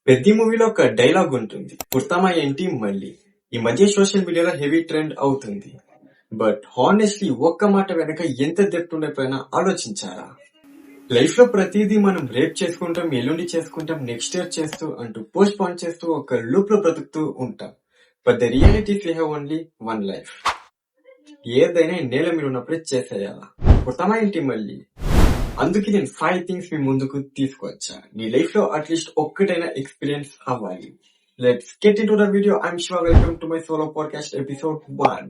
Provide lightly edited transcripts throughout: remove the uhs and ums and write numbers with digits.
ప్రతి మూవీలో ఒక డైలాగ్ ఉంటుంది. పుడతామా ఏంటి మళ్ళీ. ఈ మధ్య సోషల్ మీడియాలో హెవీ ట్రెండ్ అవుతుంది. బట్ హానెస్ట్లీ ఒక్క మాట వెనక ఎంత డెప్త్ ఉండకపోయినా ఆలోచించారా? లైఫ్ లో ప్రతిదీ మనం రేపు చేసుకుంటాం, ఎల్లుండి చేసుకుంటాం, నెక్స్ట్ ఇయర్ చేస్తూ అంటూ పోస్ట్ పోన్ చేస్తూ ఒక లూప్ లో బ్రతుకుతూ ఉంటాం. But the reality we have only one life. ఏదైనా నేల మీద ఉన్నప్పుడే చేసేయాలా. పుడతామా ఏంటి మళ్ళీ. అందుకే నేను 5 థింగ్స్ మీ ముందుకు తీసుకొచ్చా. నీ లైఫ్ లో అట్లీస్ట్ ఒక్కటైనా ఎక్స్పీరియన్స్ అవ్వాలి. Let's get in to the video. I'm Shiva. Welcome to my solo podcast episode 1.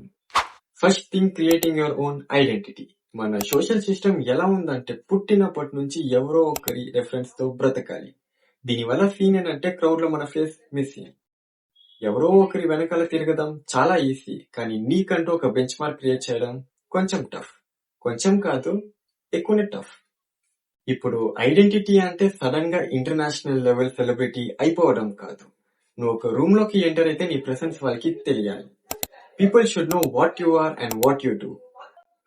First thing, creating your own identity. మన సోషల్ సిస్టమ్ ఎలా ఉందంటే పుట్టినప్పటి నుంచి ఎవరో ఒకరి రెఫరెన్స్ తో బ్రతకాలి. దీనివల్ల సీన్ ఏంటంటే క్రౌడ్ లో మన ఫేస్ మిస్సింగ్. ఎవరో ఒకరి వెనకాల తిరగడం చాలా ఈజీ, కానీ నీకంటూ ఒక బెంచ్ మార్క్ క్రియేట్ చేయడం కొంచెం టఫ్. కొంచెం కాదు, ఎక్కువనే టఫ్. ఇప్పుడు ఐడెంటిటీ అంటే సడన్ గా ఇంటర్నేషనల్ లెవెల్ సెలబ్రిటీ అయిపోవడం కాదు. నువ్వు ఒక రూమ్ లోకి ఎంటర్ అయితే నీ ప్రెసెన్స్ వాళ్ళకి తెలియాలి. People should know what you are and what you do.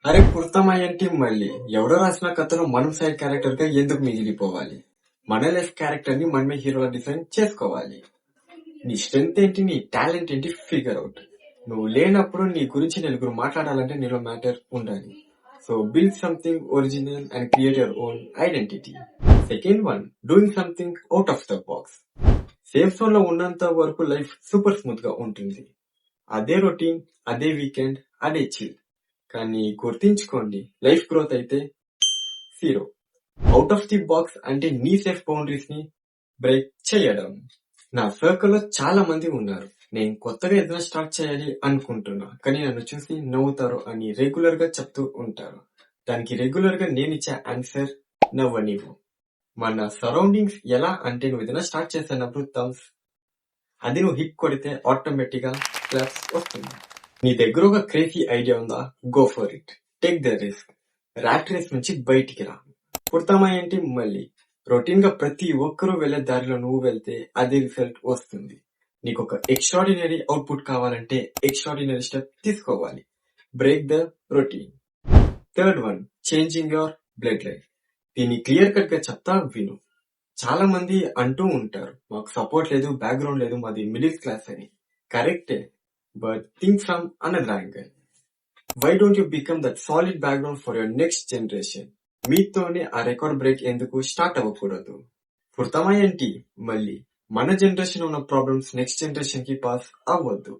అరే పుడతామయ్యంటి మళ్ళీ ఎవరో రాసిన కథలో మనం సైడ్ క్యారెక్టర్ గా ఎందుకు మిగిలిపోవాలి? మన లైఫ్ క్యారెక్టర్ ని మనమే హీరోలా డిజైన్ చేసుకోవాలి. నీ స్ట్రెంగ్త్ ఏంటి, నీ టాలెంట్ ఏంటి ఫిగర్ అవుట్. నువ్వు లేనప్పుడు నీ గురించి నలుగురు మాట్లాడాలంటే నీలో మ్యాటర్ ఉండాలి. So build something original and create your own identity. Second one, doing something out of the box. Safe zone లో ఉన్నంత వరకు లైఫ్ సూపర్ స్మూత్ గా ఉంటుంది. అదే రొటీన్, అదే వీకెండ్, అదే చిల్. కానీ గుర్తించుకోండి, లైఫ్ గ్రోత్ అయితే zero. Out of the box అంటే నీ సేఫ్ బౌండరీస్ ని బ్రేక్ చేయడం. నా సర్కిల్ లో చాలా మంది ఉన్నారు. నేను కొత్తగా ఏదైనా స్టార్ట్ చేయాలి అనుకుంటున్నా, కానీ నన్ను చూసి నవ్వుతారు అని రెగ్యులర్ గా చెప్తూ ఉంటారు. దానికి రెగ్యులర్ గా నేను ఇచ్చే ఆన్సర్ నవ్వనివ్వు. మన సరౌండింగ్స్ ఎలా అంటే నువ్వు ఏదైనా స్టార్ట్ చేసినప్పుడు థమ్స్, అది నువ్వు హిట్ కొడితే ఆటోమేటిక్ గా క్లాప్స్ వస్తుంది. నీ దగ్గర ఒక క్రేజీ ఐడియా ఉందా? Go for it. Take the risk. Rat race నుంచి బయటికి రా. పుడతామా ఏంటి మళ్ళీ. రొటీన్ గా ప్రతి ఒక్కరూ వెళ్లే దారిలో నువ్వు వెళ్తే అదే రిజల్ట్ వస్తుంది. నీకు ఒక ఎక్స్ట్రాడినరీ అవుట్పుట్ కావాలంటే ఎక్స్ట్రాడినరీ స్టెప్ తీసుకోవాలి. Break the routine. Third one, changing your blood line. దీన్ని క్లియర్ కట్ గా చెప్తా విను. చాలా మంది అంటూ ఉంటారు, మాకు సపోర్ట్ లేదు, బ్యాక్గ్రౌండ్ లేదు, మాది మిడిల్ క్లాస్ అని. కరెక్టే, but think from another angle. Why don't you become that solid background for your next generation? మీతోనే ఆ రికార్డ్ బ్రేక్ ఎందుకు స్టార్ట్ అవ్వకూడదు? పుడతామా ఏంటి మళ్ళీ. మన జనరేషన్ ఉన్న ప్రాబ్లమ్స్ నెక్స్ట్ జనరేషన్ కి పాస్ అవ్వద్దు.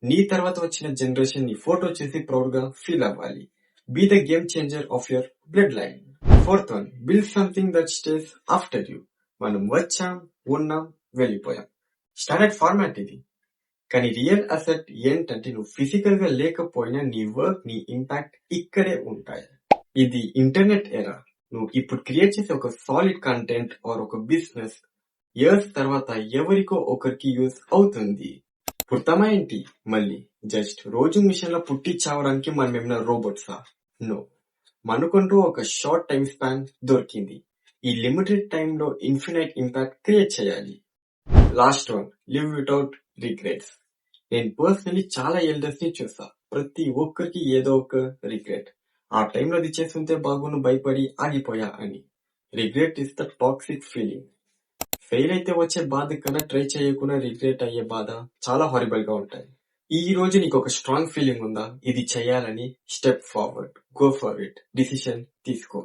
నీ తర్వాత వచ్చిన జనరేషన్ ని ఫోటో చేసి ప్రౌడ్ గా ఫీల్ అవ్వాలి. Be the game changer of your bloodline. Fourth one, build something that stays after you. మనం వచ్చాం, ఉన్నాం, వెళ్ళిపోయాం. స్టాండర్డ్ ఫార్మాట్ ఇది. కానీ రియల్ అసెట్ ఏంటంటే నువ్వు ఫిజికల్ గా లేకపోయినా నీ వర్క్, నీ ఇంపాక్ట్ ఇక్కడే ఉంటాయి. ఇది ఇంటర్నెట్ ఎరా. నువ్వు ఇప్పుడు క్రియేట్ చేసే ఒక సాలిడ్ కంటెంట్ ఆర్ ఒక బిజినెస్ ఇయర్స్ తర్వాత ఎవరికో ఒకరికి యూజ్ అవుతుంది. పుడతామా ఏంటి మళ్ళీ. జస్ట్ రోజు మిషన్ లో పుట్టి చావడానికి మనం ఏమైనా రోబోట్సా? నో. మనకంటూ ఒక షార్ట్ టైం స్పాన్ దొరికింది. ఈ లిమిటెడ్ టైమ్ లో ఇన్ఫినైట్ ఇంపాక్ట్ క్రియేట్ చేయాలి. Last one, live without regrets. నేను పర్సనలీ చాలా ఎల్డర్స్ ని చూసా. ప్రతి ఒక్కరికి ఏదో ఒక రిగ్రెట్. ఆ టైంలో అది చేస్తుంటే బాగును భయపడి ఆగిపోయా అని. Regret is the toxic feeling. Fail అయితే వచ్చే బాధ కన్నా ట్రై చేయకుండా రిగ్రెట్ అయ్యే బాధ చాలా హారిబుల్ గా ఉంటాయి. ఈ రోజు నీకు ఒక స్ట్రాంగ్ ఫీలింగ్ ఉందా, ఇది చేయాలని? Step forward, go for it, decision తీసుకో.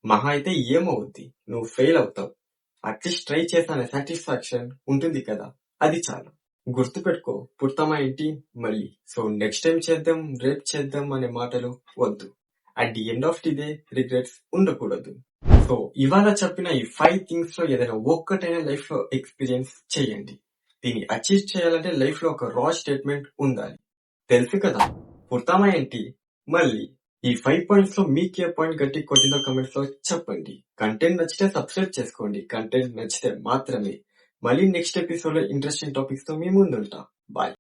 మహా అయితే ఏమవుద్ది, నువ్వు ఫెయిల్ అవుతావు. అట్లీస్ట్ ట్రై చేసానే సాటిస్ఫాక్షన్ ఉంటుంది కదా, అది చాలు. గుర్తుపెట్టుకో, పుడతామా ఏంటి మళ్ళీ. సో నెక్స్ట్ టైం చేద్దాం, రేపు చేద్దాం అనే మాటలు వద్దు. At the end of the day regrets ఉండకూడదు. సో ఇవాళ చెప్పిన ఈ 5 థింగ్స్ లో ఏదైనా ఒక్కటైనా లైఫ్ లో ఎక్స్పీరియన్స్ చేయండి. దీన్ని అచీవ్ చేయాలంటే లైఫ్ లో ఒక రా స్టేట్మెంట్ ఉండాలి. తెలుసు కదా, పుడతామా ఏంటి మళ్ళీ. ఈ 5 పాయింట్స్ లో మీకు ఏ పాయింట్ గట్టి కొట్టిందో కమెంట్స్ లో చెప్పండి. కంటెంట్ నచ్చితే సబ్స్క్రైబ్ చేసుకోండి. కంటెంట్ నచ్చితే మాత్రమే. మళ్ళీ నెక్స్ట్ ఎపిసోడ్ లో ఇంట్రెస్టింగ్ టాపిక్స్ తో మీ ముందుంటా. బాయ్.